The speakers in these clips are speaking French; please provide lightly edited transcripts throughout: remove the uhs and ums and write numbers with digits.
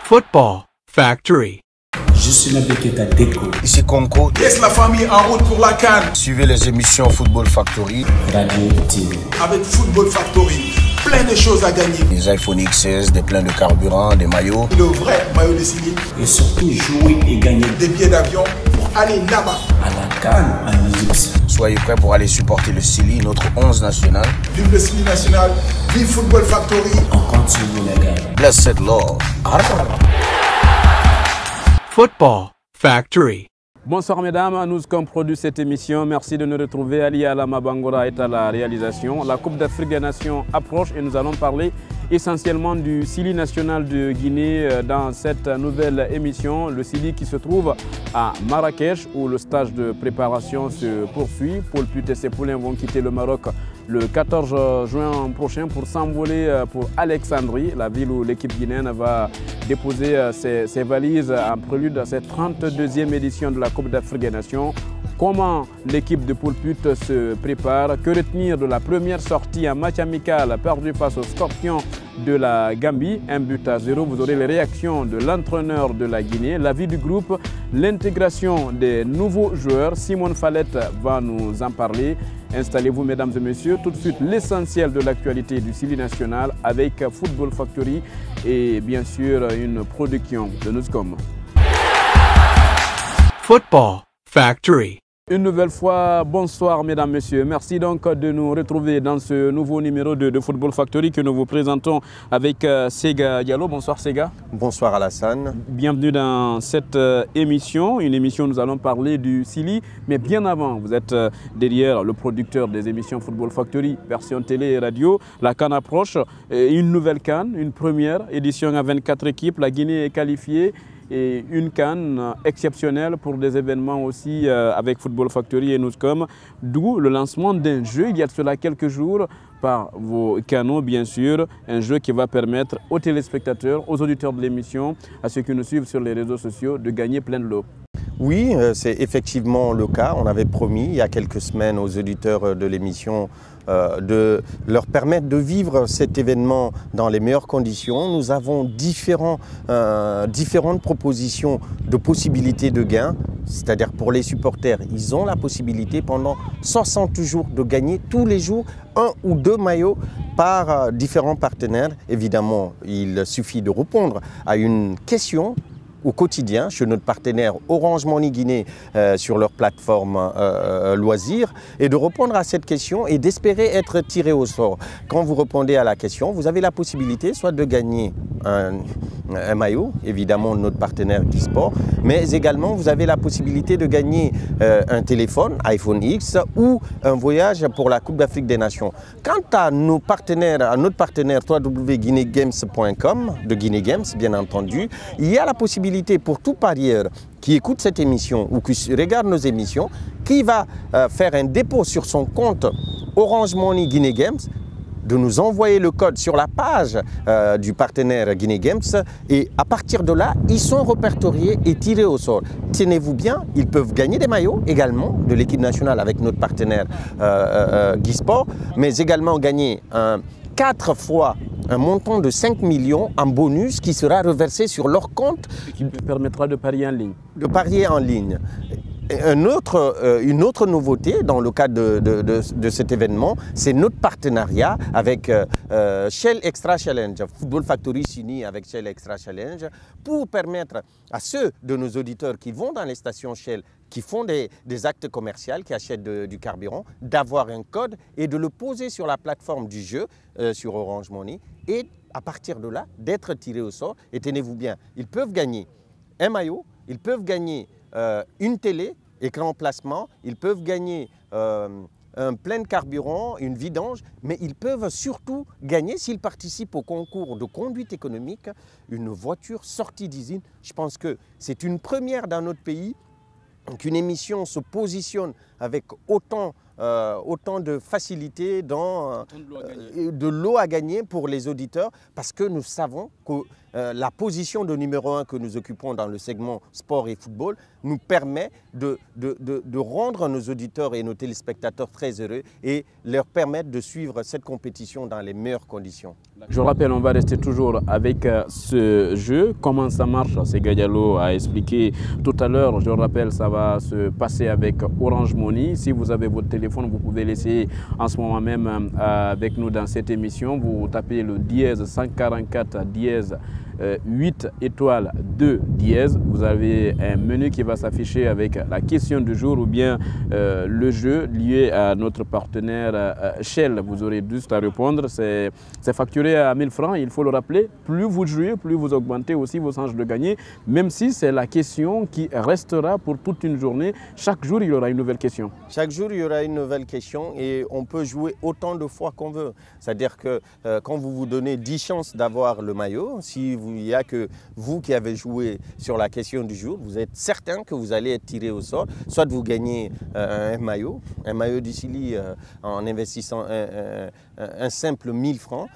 Football Factory. Je suis Nabil Keita Deko. Ici Conco. Laisse la famille en route pour la CAN. Suivez les émissions Football Factory. Radio TV. Avec Football Factory, plein de choses à gagner. Des iPhone XS, des pleins de carburant, des maillots. Le vrai maillot de Sili. Et surtout jouer et gagner des billets d'avion pour aller là-bas. À la CAN en Égypte. Soyez prêts pour aller supporter le Sili, notre 11 national. Vive le Sili national, vive Football Factory. On continue les gars. Blessed Lord. Football Factory. Bonsoir mesdames, nous qui produit cette émission, merci de nous retrouver. Ali Alama Bangora est à la réalisation. La Coupe d'Afrique des Nations approche et nous allons parler essentiellement du Sili national de Guinée dans cette nouvelle émission. Le Sili qui se trouve à Marrakech où le stage de préparation se poursuit. Paul Put et ses poulains vont quitter le Maroc le 14 juin prochain pour s'envoler pour Alexandrie, la ville où l'équipe guinéenne va déposer ses valises en prélude à cette 32e édition de la Coupe d'Afrique des Nations. Comment l'équipe de Paul Put se prépare? Que retenir de la première sortie en match amical perdu face aux Scorpions de la Gambie, 1-0. Vous aurez les réactions de l'entraîneur de la Guinée, l'avis du groupe, l'intégration des nouveaux joueurs. Simone Fallette va nous en parler. Installez-vous mesdames et messieurs, tout de suite l'essentiel de l'actualité du Sili national avec Football Factory et bien sûr une production de Newscom. Football Factory. Une nouvelle fois, bonsoir mesdames, messieurs. Merci donc de nous retrouver dans ce nouveau numéro de Football Factory que nous vous présentons avec Sega Diallo. Bonsoir Sega. Bonsoir Alassane. Bienvenue dans cette émission. Une émission où nous allons parler du Sili. Mais bien avant, vous êtes derrière le producteur des émissions Football Factory, version télé et radio. La CAN approche. Une nouvelle CAN, une première édition à 24 équipes. La Guinée est qualifiée. Et une CAN exceptionnelle pour des événements aussi avec Football Factory et Newscom, d'où le lancement d'un jeu il y a de cela quelques jours par vos canaux bien sûr, un jeu qui va permettre aux téléspectateurs, aux auditeurs de l'émission, à ceux qui nous suivent sur les réseaux sociaux de gagner plein de lots. Oui, c'est effectivement le cas. On avait promis il y a quelques semaines aux auditeurs de l'émission de leur permettre de vivre cet événement dans les meilleures conditions. Nous avons différentes propositions de possibilités de gains, c'est-à-dire pour les supporters, ils ont la possibilité pendant 60 jours de gagner tous les jours 1 ou 2 maillots par différents partenaires. Évidemment, il suffit de répondre à une question au quotidien chez notre partenaire Orange Money Guinée sur leur plateforme loisirs et de répondre à cette question et d'espérer être tiré au sort. Quand vous répondez à la question, vous avez la possibilité soit de gagner un maillot, évidemment de notre partenaire Guisport, mais également vous avez la possibilité de gagner un téléphone, iPhone X ou un voyage pour la Coupe d'Afrique des Nations. Quant à nos partenaires, à notre partenaire www.guineagames.com, de Guinée Games bien entendu, il y a la possibilité pour tout parieur qui écoute cette émission ou qui regarde nos émissions, qui va faire un dépôt sur son compte Orange Money Guinée Games, de nous envoyer le code sur la page du partenaire Guinée Games et à partir de là, ils sont répertoriés et tirés au sort. Tenez-vous bien, ils peuvent gagner des maillots également de l'équipe nationale avec notre partenaire Guisport, mais également gagner 4 fois un montant de 5 millions en bonus qui sera reversé sur leur compte. Qui permettra de parier en ligne. De parier en ligne. Une autre nouveauté dans le cadre de cet événement, c'est notre partenariat avec Shell Extra Challenge. Football Factory s'unit avec Shell Extra Challenge pour permettre à ceux de nos auditeurs qui vont dans les stations Shell, qui font des actes commerciaux, qui achètent du carburant, d'avoir un code et de le poser sur la plateforme du jeu, sur Orange Money, et à partir de là, d'être tirés au sort. Et tenez-vous bien, ils peuvent gagner un maillot, ils peuvent gagner une télé, écran placement, ils peuvent gagner un plein de carburant, une vidange, mais ils peuvent surtout gagner, s'ils participent au concours de conduite économique, une voiture sortie d'usine. Je pense que c'est une première dans notre pays qu'une émission se positionne avec autant de facilité dans de l'eau à gagner pour les auditeurs, parce que nous savons que la position de numéro 1 que nous occupons dans le segment sport et football nous permet de rendre nos auditeurs et nos téléspectateurs très heureux et leur permettre de suivre cette compétition dans les meilleures conditions. Je rappelle, on va rester toujours avec ce jeu. Comment ça marche? Sega Diallo a expliqué tout à l'heure. Je rappelle, ça va se passer avec Orange Money. Si vous avez votre téléphone, vous pouvez l'essayer en ce moment même avec nous dans cette émission. Vous tapez le dièse 144 dièse 8 étoiles 2 dièse. Vous avez un menu qui va s'afficher avec la question du jour ou bien le jeu lié à notre partenaire Shell. Vous aurez juste à répondre. C'est facturé à 1000 francs. Il faut le rappeler. Plus vous jouez, plus vous augmentez aussi vos chances de gagner. Même si c'est la question qui restera pour toute une journée. Chaque jour, il y aura une nouvelle question. Chaque jour, il y aura une nouvelle question et on peut jouer autant de fois qu'on veut. C'est-à-dire que quand vous vous donnez 10 chances d'avoir le maillot, si il n'y a que vous qui avez joué sur la question du jour, vous êtes certain que vous allez être tiré au sort. Soit vous gagnez un maillot du Sili en investissant un simple 1000 francs,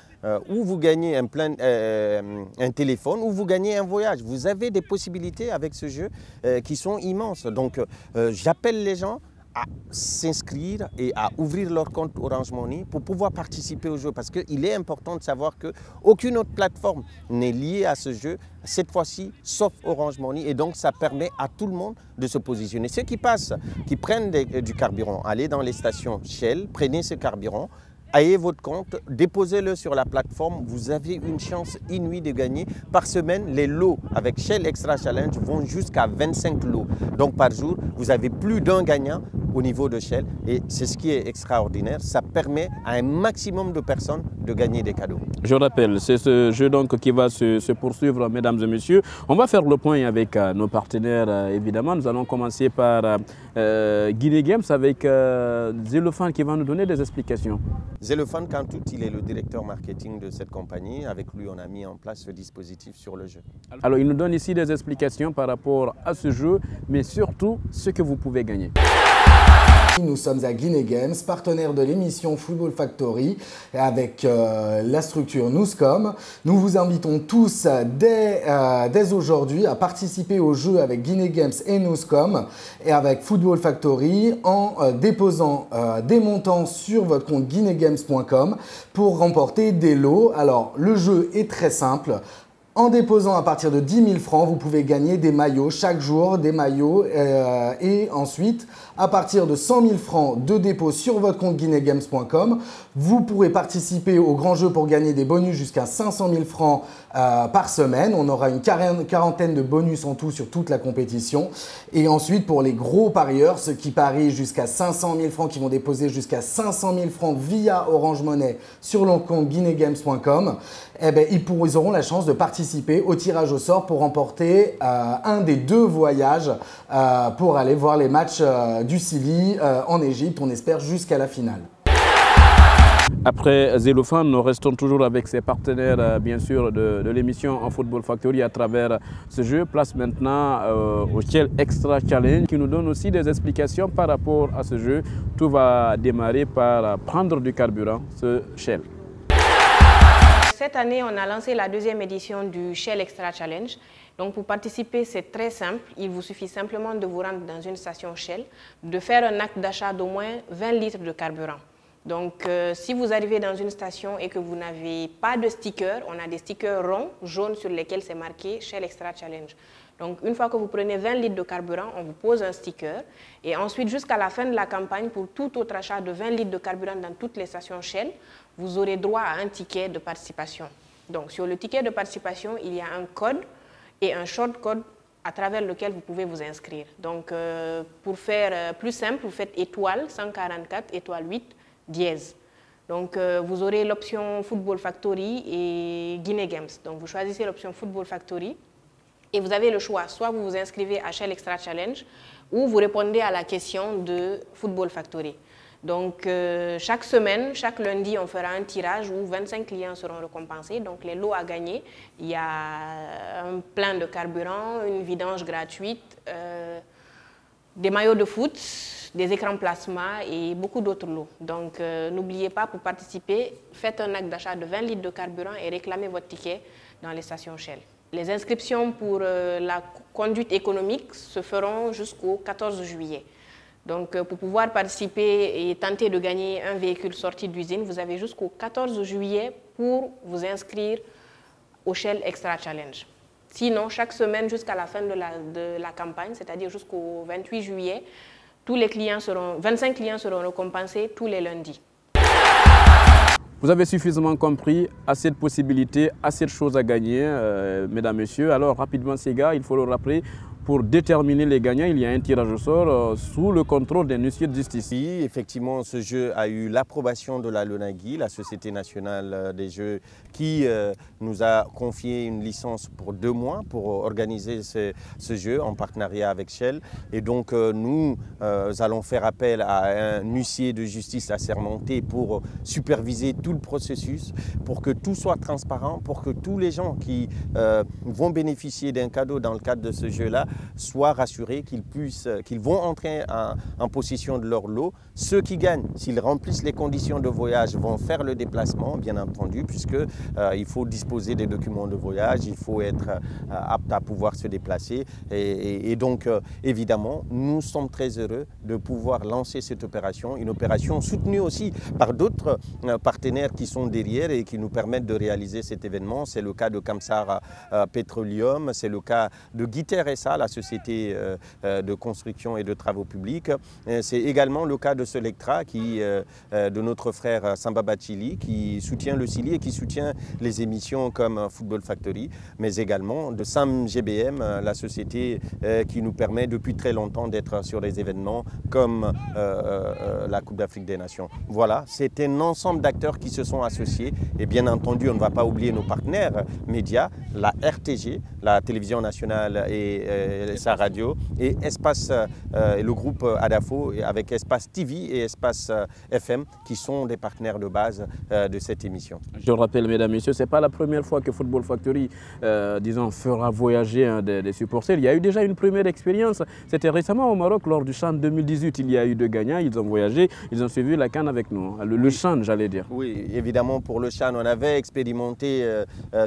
ou vous gagnez un téléphone, ou vous gagnez un voyage. Vous avez des possibilités avec ce jeu qui sont immenses. Donc j'appelle les gens à s'inscrire et à ouvrir leur compte Orange Money pour pouvoir participer au jeu, parce qu'il est important de savoir qu'aucune autre plateforme n'est liée à ce jeu cette fois-ci, sauf Orange Money, et donc ça permet à tout le monde de se positionner. Ceux qui passent, qui prennent du carburant, allez dans les stations Shell, prenez ce carburant, ayez votre compte, déposez-le sur la plateforme, vous avez une chance inouïe de gagner. Par semaine, les lots avec Shell Extra Challenge vont jusqu'à 25 lots. Donc par jour, vous avez plus d'un gagnant au niveau de Shell et c'est ce qui est extraordinaire. Ça permet à un maximum de personnes de gagner des cadeaux. Je rappelle, c'est ce jeu donc qui va se poursuivre, mesdames et messieurs. On va faire le point avec nos partenaires, évidemment. Nous allons commencer par Guinée Games avec Zélophane qui va nous donner des explications. Zélophane Kantout, il est le directeur marketing de cette compagnie. Avec lui, on a mis en place ce dispositif sur le jeu. Alors, il nous donne ici des explications par rapport à ce jeu, mais surtout ce que vous pouvez gagner. Nous sommes à Guinée Games, partenaire de l'émission Football Factory avec la structure Newscom. Nous vous invitons tous dès aujourd'hui à participer au jeu avec Guinée Games et Newscom et avec Football Factory en déposant des montants sur votre compte guineagames.com pour remporter des lots. Alors le jeu est très simple. En déposant à partir de 10 000 francs, vous pouvez gagner des maillots chaque jour, des maillots et ensuite, à partir de 100 000 francs de dépôt sur votre compte guineagames.com, vous pourrez participer au grand jeu pour gagner des bonus jusqu'à 500 000 francs par semaine. On aura une quarantaine de bonus en tout sur toute la compétition. Et ensuite, pour les gros parieurs, ceux qui parient jusqu'à 500 000 francs, qui vont déposer jusqu'à 500 000 francs via Orange Money sur leur compte guineagames.com, eh ben, ils auront la chance de participer au tirage au sort pour remporter un des 2 voyages pour aller voir les matchs du Sili en Égypte, on espère jusqu'à la finale. Après Zélophane, nous restons toujours avec ses partenaires, bien sûr, de l'émission en Football Factory à travers ce jeu. Place maintenant au Shell Extra Challenge qui nous donne aussi des explications par rapport à ce jeu. Tout va démarrer par prendre du carburant, ce Shell. Cette année, on a lancé la 2e édition du Shell Extra Challenge. Donc pour participer, c'est très simple. Il vous suffit simplement de vous rendre dans une station Shell, de faire un acte d'achat d'au moins 20 litres de carburant. Donc si vous arrivez dans une station et que vous n'avez pas de sticker, on a des stickers ronds, jaunes sur lesquels c'est marqué Shell Extra Challenge. Donc une fois que vous prenez 20 litres de carburant, on vous pose un sticker. Et ensuite, jusqu'à la fin de la campagne, pour tout autre achat de 20 litres de carburant dans toutes les stations Shell, vous aurez droit à un ticket de participation. Donc sur le ticket de participation, il y a un code et un short code à travers lequel vous pouvez vous inscrire. Donc pour faire plus simple, vous faites étoile 144, étoile 8, dièse. Donc vous aurez l'option Football Factory et Guinée Games. Donc vous choisissez l'option Football Factory et vous avez le choix. Soit vous vous inscrivez à Shell Extra Challenge ou vous répondez à la question de Football Factory. Donc chaque semaine, chaque lundi, on fera un tirage où 25 clients seront récompensés. Donc les lots à gagner, il y a un plein de carburant, une vidange gratuite, des maillots de foot, des écrans plasma et beaucoup d'autres lots. Donc n'oubliez pas, pour participer, faites un acte d'achat de 20 litres de carburant et réclamez votre ticket dans les stations Shell. Les inscriptions pour la conduite économique se feront jusqu'au 14 juillet. Donc pour pouvoir participer et tenter de gagner un véhicule sorti d'usine, vous avez jusqu'au 14 juillet pour vous inscrire au Shell Extra Challenge. Sinon, chaque semaine jusqu'à la fin de la campagne, c'est-à-dire jusqu'au 28 juillet, 25 clients seront récompensés tous les lundis. Vous avez suffisamment compris, assez de possibilités, assez de choses à gagner, mesdames, messieurs. Alors rapidement, ces gars, il faut le rappeler, pour déterminer les gagnants, il y a un tirage au sort sous le contrôle d'un huissier de justice. Oui, effectivement, ce jeu a eu l'approbation de la LONAGUI, la Société nationale des jeux, qui nous a confié une licence pour 2 mois pour organiser ce jeu en partenariat avec Shell. Et donc nous allons faire appel à un huissier de justice assermenté pour superviser tout le processus, pour que tout soit transparent, pour que tous les gens qui vont bénéficier d'un cadeau dans le cadre de ce jeu-là soient rassurés qu'ils vont entrer en possession de leur lot. Ceux qui gagnent, s'ils remplissent les conditions de voyage, vont faire le déplacement, bien entendu, puisqu'il faut disposer des documents de voyage, il faut être apte à pouvoir se déplacer. Et donc, évidemment, nous sommes très heureux de pouvoir lancer cette opération, une opération soutenue aussi par d'autres partenaires qui sont derrière et qui nous permettent de réaliser cet événement. C'est le cas de Kamsar Petroleum, c'est le cas de Guiter SA, la société de construction et de travaux publics. C'est également le cas de Selectra, de notre frère Samba Bachili, qui soutient le Sili et qui soutient les émissions comme Football Factory, mais également de Sam GBM, la société qui nous permet depuis très longtemps d'être sur des événements comme la Coupe d'Afrique des Nations. Voilà, c'est un ensemble d'acteurs qui se sont associés et bien entendu, on ne va pas oublier nos partenaires médias, la RTG, la télévision nationale et sa radio, et Espace, le groupe Adafo avec Espace TV et Espace FM qui sont des partenaires de base de cette émission. Je rappelle, mesdames, messieurs, ce n'est pas la première fois que Football Factory fera voyager des supporters. Il y a eu déjà une première expérience. C'était récemment au Maroc, lors du CHAN 2018. Il y a eu 2 gagnants, ils ont voyagé, ils ont suivi la CAN avec nous. Le CHAN, j'allais dire. Oui, évidemment, pour le CHAN, on avait expérimenté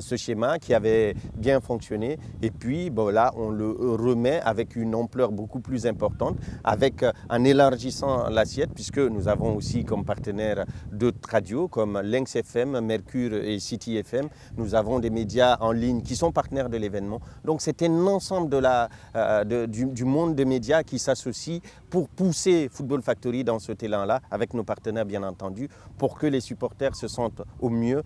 ce schéma qui avait bien fonctionné. Et puis, bon, là, on le remet avec une ampleur beaucoup plus importante, en élargissant l'assiette, puisque nous avons aussi comme partenaires d'autres radios comme Lynx FM, Mercure et City FM. Nous avons des médias en ligne qui sont partenaires de l'événement. Donc c'est un ensemble du monde des médias qui s'associe pour pousser Football Factory dans cet élan-là, avec nos partenaires bien entendu, pour que les supporters se sentent au mieux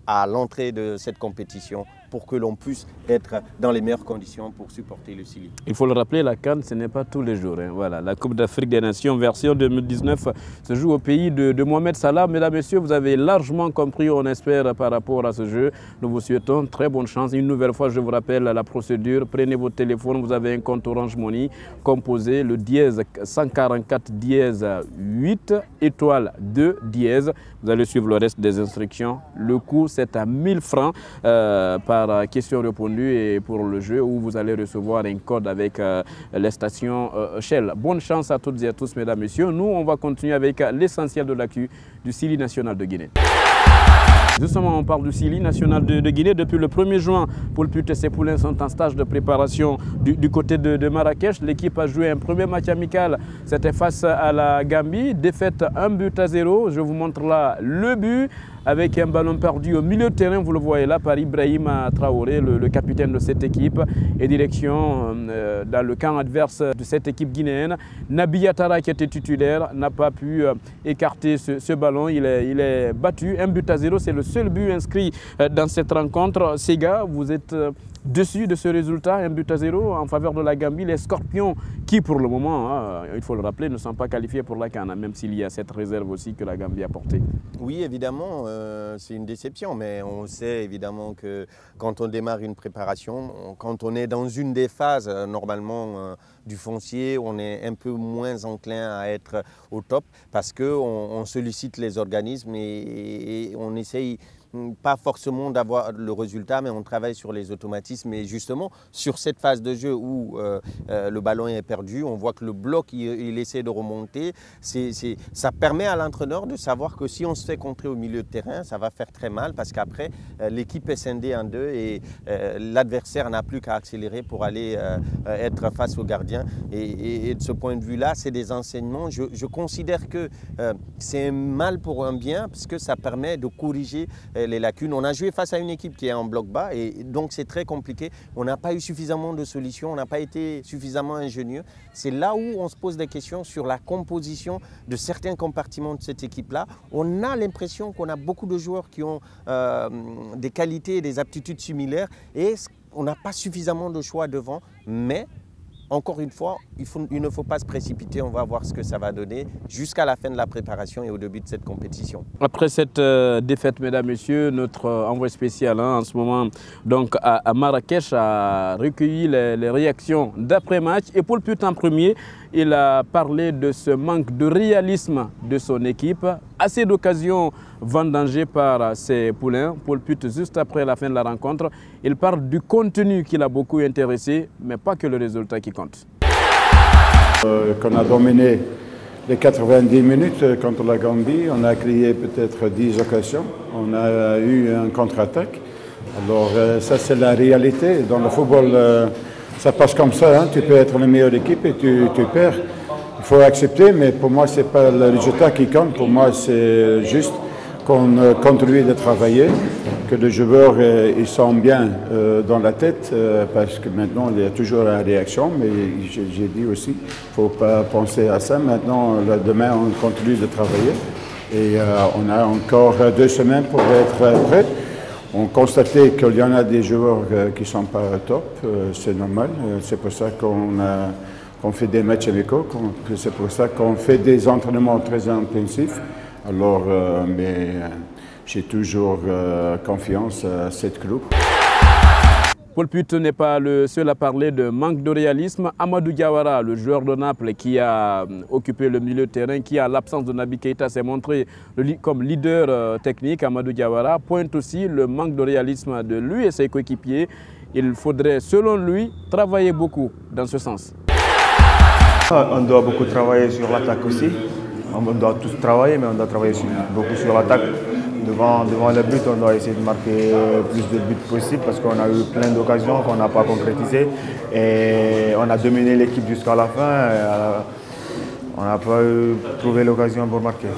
à l'entrée de cette compétition, pour que l'on puisse être dans les meilleures conditions pour supporter le Sili. Il faut le rappeler, la CAN, ce n'est pas tous les jours. Voilà, la Coupe d'Afrique des Nations version 2019 se joue au pays de Mohamed Salah. Mesdames, Messieurs, vous avez largement compris, on espère, par rapport à ce jeu. Nous vous souhaitons très bonne chance. Une nouvelle fois, je vous rappelle la procédure. Prenez votre téléphone, vous avez un compte Orange Money, composé le dièse 144 dièse 8 étoile 2 dièse. Vous allez suivre le reste des instructions. Le coût, c'est à 1000 francs par question répondue et pour le jeu où vous allez recevoir un code avec les stations Shell. Bonne chance à toutes et à tous, mesdames, messieurs. Nous, on va continuer avec l'essentiel de l'actu du Sili national de Guinée. Justement, on parle du Sili national de Guinée. Depuis le 1er juin, Poulput et ses poulains sont en stage de préparation du côté de Marrakech. L'équipe a joué un premier match amical. C'était face à la Gambie. Défaite 1-0. Je vous montre là le but avec un ballon perdu au milieu de terrain. Vous le voyez là par Ibrahima Traoré, le capitaine de cette équipe. Et direction dans le camp adverse de cette équipe guinéenne. Nabi Atara, qui était titulaire, n'a pas pu écarter ce ballon. Il est battu 1-0. C'est le seul but inscrit dans cette rencontre. Ces gars, vous êtes dessus de ce résultat, 1-0 en faveur de la Gambie. Les Scorpions qui, pour le moment, il faut le rappeler, ne sont pas qualifiés pour la CAN, même s'il y a cette réserve aussi que la Gambie a portée. Oui, évidemment, c'est une déception, mais on sait évidemment que quand on démarre une préparation, quand on est dans une des phases, normalement, du foncier, on est un peu moins enclin à être au top parce qu'on sollicite les organismes et on essaye pas forcément d'avoir le résultat, mais on travaille sur les automatismes. Et justement, sur cette phase de jeu où le ballon est perdu, on voit que le bloc, il essaie de remonter. Ça permet à l'entraîneur de savoir que si on se fait contrer au milieu de terrain, ça va faire très mal parce qu'après, l'équipe est scindée en deux et l'adversaire n'a plus qu'à accélérer pour aller être face au gardien. Et de ce point de vue-là, c'est des enseignements. Je considère que c'est un mal pour un bien parce que ça permet de corriger les lacunes. On a joué face à une équipe qui est en bloc bas et donc c'est très compliqué. On n'a pas eu suffisamment de solutions, on n'a pas été suffisamment ingénieux. C'est là où on se pose des questions sur la composition de certains compartiments de cette équipe-là. On a l'impression qu'on a beaucoup de joueurs qui ont des qualités et des aptitudes similaires et on n'a pas suffisamment de choix devant, mais encore une fois, il ne faut pas se précipiter, on va voir ce que ça va donner jusqu'à la fin de la préparation et au début de cette compétition. Après cette défaite, mesdames, messieurs, notre envoyé spécial en ce moment donc à Marrakech a recueilli les réactions d'après-match. Et Paul Put en premier, il a parlé de ce manque de réalisme de son équipe. Assez d'occasions vendangées par ses poulains. Paul Put, juste après la fin de la rencontre, il parle du contenu qui l'a beaucoup intéressé, mais pas que le résultat qui compte. Qu'on a dominé les 90 minutes contre la Gambie, on a créé peut-être 10 occasions, on a eu un contre-attaque. Alors ça c'est la réalité. Dans le football, ça passe comme ça, hein. Tu peux être la meilleure équipe et tu perds. Il faut accepter, mais pour moi, ce n'est pas le résultat qui compte. Pour moi, c'est juste qu'on continue de travailler, que les joueurs ils sont bien dans la tête, parce que maintenant, il y a toujours la réaction, mais j'ai dit aussi, il ne faut pas penser à ça. Maintenant, demain, on continue de travailler et on a encore 2 semaines pour être prêts. On constatait qu'il y en a des joueurs qui ne sont pas top, c'est normal. C'est pour ça qu'on fait des matchs amicaux, c'est pour ça qu'on fait des entraînements très intensifs. Alors, mais j'ai toujours confiance à cette groupe. Paul Put n'est pas le seul à parler de manque de réalisme. Amadou Diawara, le joueur de Naples qui a occupé le milieu de terrain, qui à l'absence de Naby Keïta s'est montré comme leader technique, Amadou Diawara, pointe aussi le manque de réalisme de lui et ses coéquipiers. Il faudrait, selon lui, travailler beaucoup dans ce sens. On doit beaucoup travailler sur l'attaque aussi. On doit tous travailler, mais on doit travailler beaucoup sur l'attaque. Devant le but, on doit essayer de marquer plus de buts possible parce qu'on a eu plein d'occasions qu'on n'a pas concrétisées. Et on a dominé l'équipe jusqu'à la fin. On n'a pas trouvé l'occasion pour marquer.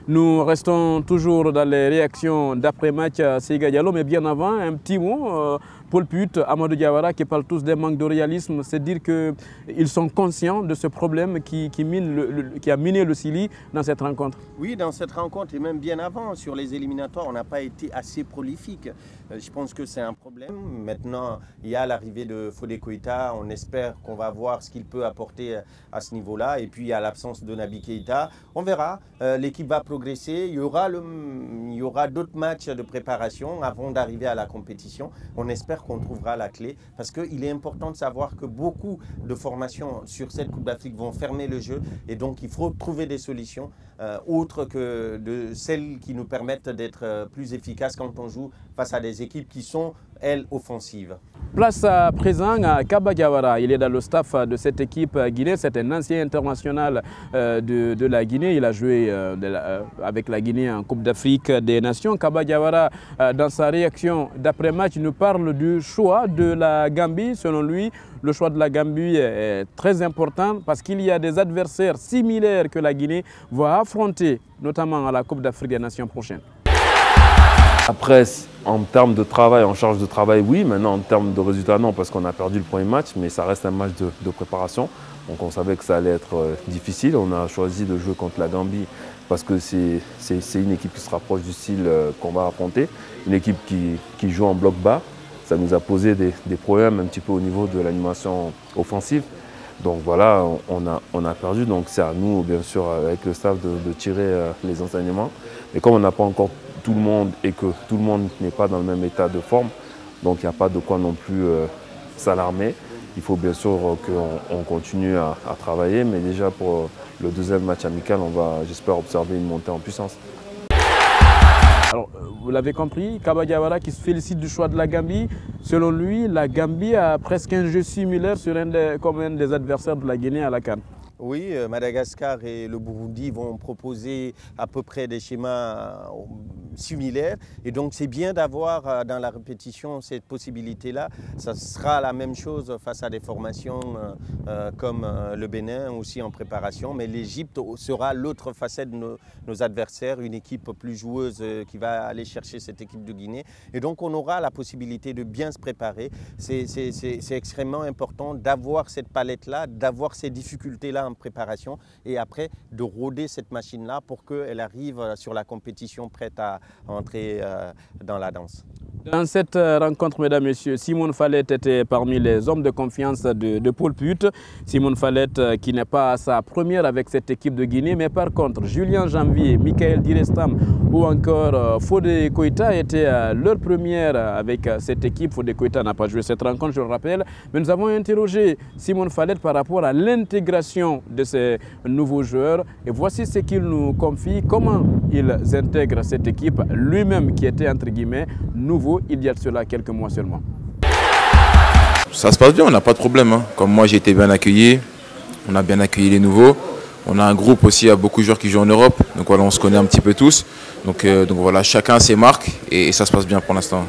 Nous restons toujours dans les réactions d'après-match à Sega Diallo, mais bien avant, un petit mot. Paul Put, Amadou Diawara qui parlent tous des manques de réalisme, c'est dire qu'ils sont conscients de ce problème qui a miné le Sili dans cette rencontre. Oui, dans cette rencontre et même bien avant, sur les éliminatoires, on n'a pas été assez prolifique. Je pense que c'est un problème. Maintenant, il y a l'arrivée de Fodé Koïta, on espère qu'on va voir ce qu'il peut apporter à ce niveau-là. Et puis, il y a l'absence de Naby Keïta. On verra, l'équipe va progresser. Il y aura d'autres matchs de préparation avant d'arriver à la compétition. On espère qu'on trouvera la clé parce qu'il est important de savoir que beaucoup de formations sur cette Coupe d'Afrique vont fermer le jeu et donc il faut trouver des solutions autres que de celles qui nous permettent d'être plus efficaces quand on joue face à des équipes qui sont, elles, offensives. Place à présent à Kaba Diawara. Il est dans le staff de cette équipe guinéenne. C'est un ancien international de la Guinée. Il a joué avec la Guinée en Coupe d'Afrique des Nations. Kaba Diawara, dans sa réaction d'après-match, nous parle du choix de la Gambie. Selon lui, le choix de la Gambie est très important parce qu'il y a des adversaires similaires que la Guinée va affronter, notamment à la Coupe d'Afrique des Nations prochaine. Après, en termes de travail, en charge de travail, oui. Maintenant, en termes de résultats, non, parce qu'on a perdu le premier match, mais ça reste un match de préparation. Donc on savait que ça allait être difficile. On a choisi de jouer contre la Gambie parce que c'est une équipe qui se rapproche du style qu'on va affronter. Une équipe qui joue en bloc bas. Ça nous a posé des problèmes un petit peu au niveau de l'animation offensive. Donc voilà, on a perdu. Donc c'est à nous, bien sûr, avec le staff, de tirer les enseignements. Mais comme on n'a pas encore tout le monde et que tout le monde n'est pas dans le même état de forme, donc il n'y a pas de quoi non plus s'alarmer. Il faut bien sûr qu'on continue à travailler, mais déjà pour le deuxième match amical, on va, j'espère, observer une montée en puissance. Alors, vous l'avez compris, Kaba Diawara qui se félicite du choix de la Gambie. Selon lui, la Gambie a presque un jeu similaire comme un des adversaires de la Guinée à la CAN. Oui, Madagascar et le Burundi vont proposer à peu près des schémas similaires. Et donc c'est bien d'avoir dans la répétition cette possibilité-là. Ça sera la même chose face à des formations comme le Bénin aussi en préparation. Mais l'Égypte sera l'autre facette de nos adversaires, une équipe plus joueuse qui va aller chercher cette équipe de Guinée. Et donc on aura la possibilité de bien se préparer. C'est extrêmement important d'avoir cette palette-là, d'avoir ces difficultés-là en préparation et après de rôder cette machine-là pour qu'elle arrive sur la compétition prête à entrer dans la danse. Dans cette rencontre, mesdames, messieurs, Simone Fallette était parmi les hommes de confiance de Paul Put. Simone Fallette qui n'est pas à sa première avec cette équipe de Guinée, mais par contre, Julien Janvier, Michael Direstam ou encore Fodé Koïta étaient leur première avec cette équipe. Fodé Koïta n'a pas joué cette rencontre, je le rappelle, mais nous avons interrogé Simone Fallette par rapport à l'intégration de ces nouveaux joueurs. Et voici ce qu'il nous confie, comment ils intègrent cette équipe, lui-même qui était entre guillemets nouveau il y a de cela quelques mois seulement. Ça se passe bien, on n'a pas de problème. Hein. Comme moi, j'ai été bien accueilli, on a bien accueilli les nouveaux. On a un groupe aussi, il y a beaucoup de joueurs qui jouent en Europe. Donc voilà, on se connaît un petit peu tous. Donc voilà, chacun a ses marques et ça se passe bien pour l'instant.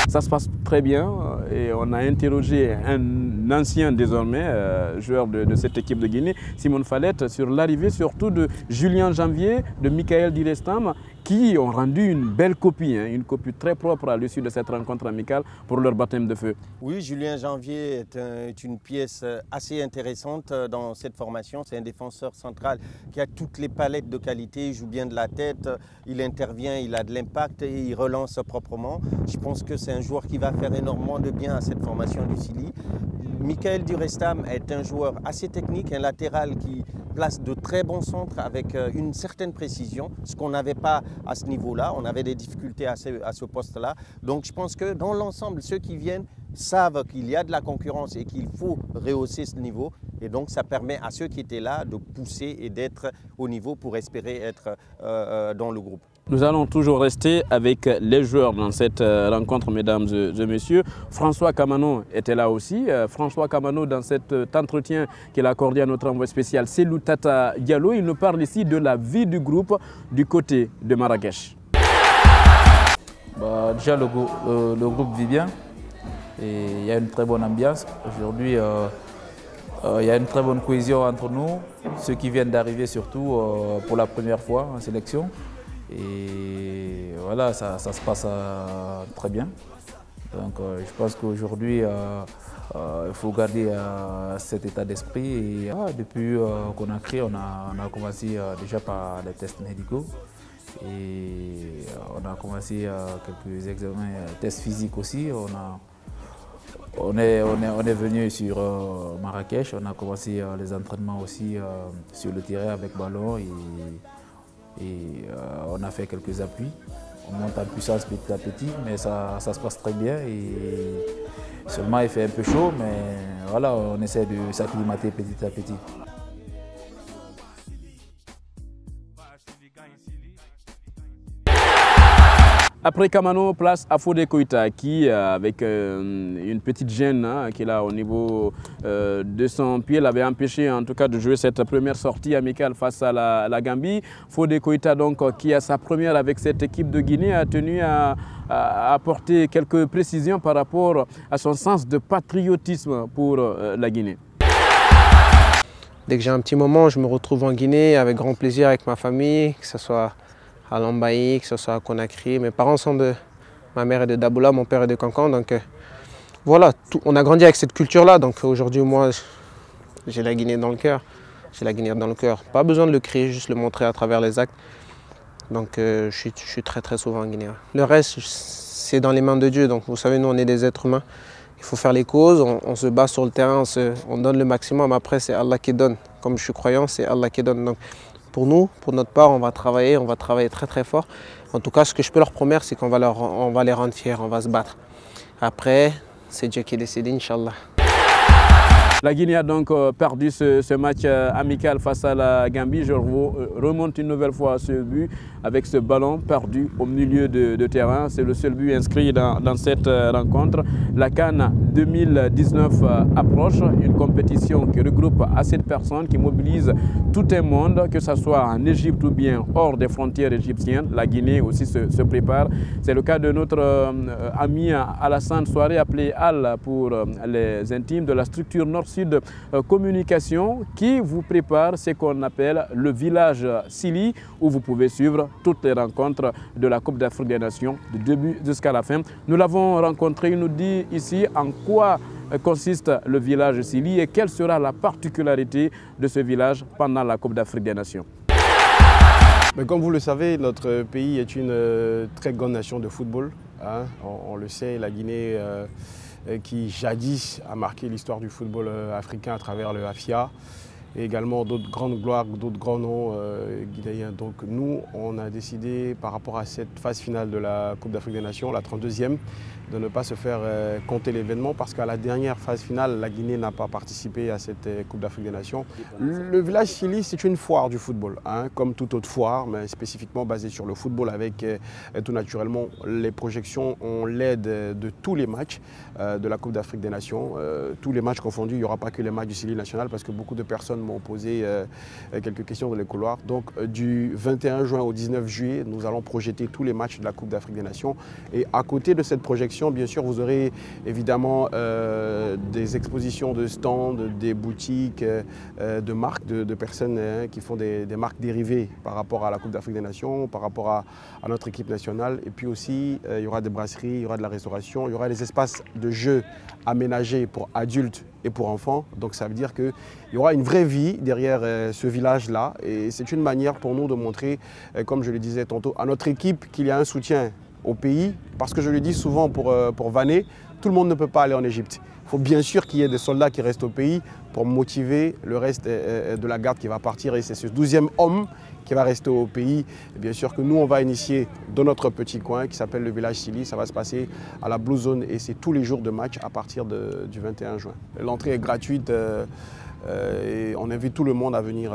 Ça se passe très bien et on a interrogé un ancien désormais joueur de cette équipe de Guinée, Simone Fallette, sur l'arrivée surtout de Julien Janvier, de Michael Direstam, qui ont rendu une belle copie, une copie très propre à l'issue de cette rencontre amicale pour leur baptême de feu. Oui, Julien Janvier est une pièce assez intéressante dans cette formation. C'est un défenseur central qui a toutes les palettes de qualité, il joue bien de la tête, il intervient, il a de l'impact et il relance proprement. Je pense que c'est un joueur qui va faire énormément de bien à cette formation du Sili. Michael Direstam est un joueur assez technique, un latéral qui place de très bons centres avec une certaine précision, ce qu'on n'avait pas à ce niveau-là. On avait des difficultés à ce poste-là. Donc je pense que dans l'ensemble, ceux qui viennent savent qu'il y a de la concurrence et qu'il faut rehausser ce niveau. Et donc ça permet à ceux qui étaient là de pousser et d'être au niveau pour espérer être dans le groupe. Nous allons toujours rester avec les joueurs dans cette rencontre, mesdames et messieurs. François Kamano était là aussi. François Kamano, dans cet entretien qu'il a accordé à notre envoyé spécial, Selou Tata Diallo, il nous parle ici de la vie du groupe du côté de Marrakech. Déjà, le groupe vit bien et il y a une très bonne ambiance. Aujourd'hui, il y a une très bonne cohésion entre nous, ceux qui viennent d'arriver surtout pour la première fois en sélection. Et voilà, ça se passe très bien. Donc je pense qu'aujourd'hui, il faut garder cet état d'esprit. Et depuis qu'on a créé, on a commencé déjà par les tests médicaux. Et on a commencé quelques examens, tests physiques aussi. On est venu sur Marrakech, on a commencé les entraînements aussi sur le terrain avec ballon. Et on a fait quelques appuis. On monte en puissance petit à petit, mais ça se passe très bien. Et seulement il fait un peu chaud, mais voilà, on essaie de s'acclimater petit à petit. Après Kamano, place à Fodé Koïta qui, avec une petite gêne qu'il a au niveau de son pied, l'avait empêché en tout cas de jouer cette première sortie amicale face à la Gambie. Fodé Koïta, donc, qui a sa première avec cette équipe de Guinée, a tenu à apporter quelques précisions par rapport à son sens de patriotisme pour la Guinée. Dès que j'ai un petit moment, je me retrouve en Guinée avec grand plaisir avec ma famille, que ce soit à Lambaye, que ce soit à Conakry. Mes parents sont ma mère est de Daboula, mon père est de Cancan. Donc voilà, on a grandi avec cette culture-là. Donc aujourd'hui, moi, j'ai la Guinée dans le cœur. J'ai la Guinée dans le cœur. Pas besoin de le crier, juste le montrer à travers les actes. Donc je suis très très souvent en Guinée. Le reste, c'est dans les mains de Dieu. Donc vous savez, nous, on est des êtres humains. Il faut faire les causes, on se bat sur le terrain, on donne le maximum. Après, c'est Allah qui donne. Comme je suis croyant, c'est Allah qui donne. Donc, pour nous, pour notre part, on va travailler très très fort. En tout cas, ce que je peux leur promettre, c'est qu'on va les rendre fiers, on va se battre. Après, c'est Dieu qui décide, Inch'Allah. La Guinée a donc perdu ce match amical face à la Gambie. Je remonte une nouvelle fois à ce but avec ce ballon perdu au milieu de terrain. C'est le seul but inscrit dans cette rencontre. La CAN 2019 approche, une compétition qui regroupe assez de personnes, qui mobilise tout un monde, que ce soit en Égypte ou bien hors des frontières égyptiennes. La Guinée aussi se prépare. C'est le cas de notre ami Alassane Souaré, appelé Al pour les intimes, de la structure Nord-Sud Communication, qui vous prépare ce qu'on appelle le village Sili, où vous pouvez suivre toutes les rencontres de la Coupe d'Afrique des Nations, du début jusqu'à la fin. Nous l'avons rencontré, il nous dit ici en quoi consiste le village Sili et quelle sera la particularité de ce village pendant la Coupe d'Afrique des Nations. Mais comme vous le savez, notre pays est une très grande nation de football. Hein. On le sait, la Guinée qui jadis a marqué l'histoire du football africain à travers le AFIA, et également d'autres grandes gloires, d'autres grands noms guinéens. Donc nous, on a décidé par rapport à cette phase finale de la Coupe d'Afrique des Nations, la 32e, de ne pas se faire compter l'événement parce qu'à la dernière phase finale, la Guinée n'a pas participé à cette Coupe d'Afrique des Nations. Le village Sili, c'est une foire du football, hein, comme toute autre foire, mais spécifiquement basée sur le football avec tout naturellement les projections on l'aide de tous les matchs de la Coupe d'Afrique des Nations. Tous les matchs confondus, il n'y aura pas que les matchs du Sili national parce que beaucoup de personnes m'ont posé quelques questions dans les couloirs. Donc du 21 juin au 19 juillet, nous allons projeter tous les matchs de la Coupe d'Afrique des Nations. Et à côté de cette projection, bien sûr, vous aurez évidemment des expositions de stands, des boutiques, de marques, de personnes qui font des marques dérivées par rapport à la Coupe d'Afrique des Nations, par rapport à notre équipe nationale. Et puis aussi, il y aura des brasseries, il y aura de la restauration, il y aura des espaces de jeux aménagés pour adultes et pour enfants. Donc ça veut dire qu'il y aura une vraie vie derrière ce village-là. Et c'est une manière pour nous de montrer, comme je le disais tantôt, à notre équipe qu'il y a un soutien au pays. Parce que je le dis souvent pour vanner, tout le monde ne peut pas aller en Égypte. Il faut bien sûr qu'il y ait des soldats qui restent au pays pour motiver le reste de la garde qui va partir. Et c'est ce 12e homme qui va rester au pays. Et bien sûr que nous, on va initier dans notre petit coin qui s'appelle le village Sili. Ça va se passer à la Blue Zone et c'est tous les jours de match à partir du 21 juin. L'entrée est gratuite et on invite tout le monde à venir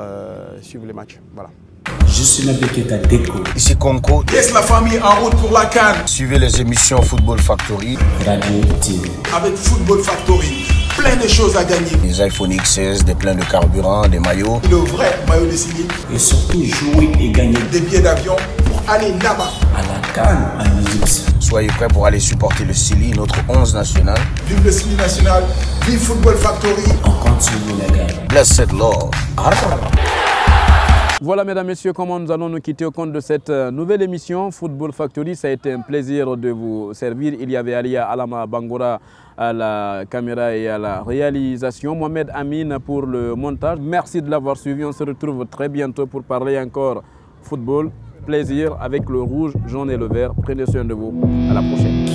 suivre les matchs. Voilà. Je suis Nabeketa Deko. Ici Conco. Laisse la famille en route pour la CAN. Suivez les émissions Football Factory. Radio TV. Avec Football Factory, plein de choses à gagner. Des iPhone XS, des pleins de carburant, des maillots. Le vrai maillot de Sili. Et surtout jouer et gagner des billets d'avion pour aller là-bas. À la CAN en Égypte. Soyez prêts pour aller supporter le Sili, notre 11 national. Vive le Sili national, vive Football Factory. On continue les gars. Blessed Lord. Voilà, mesdames, messieurs, comment nous allons nous quitter au compte de cette nouvelle émission Football Factory. Ça a été un plaisir de vous servir. Il y avait Alia Alama Bangora à la caméra et à la réalisation. Mohamed Amin pour le montage. Merci de l'avoir suivi. On se retrouve très bientôt pour parler encore football. Plaisir avec le rouge, jaune et le vert. Prenez soin de vous. À la prochaine.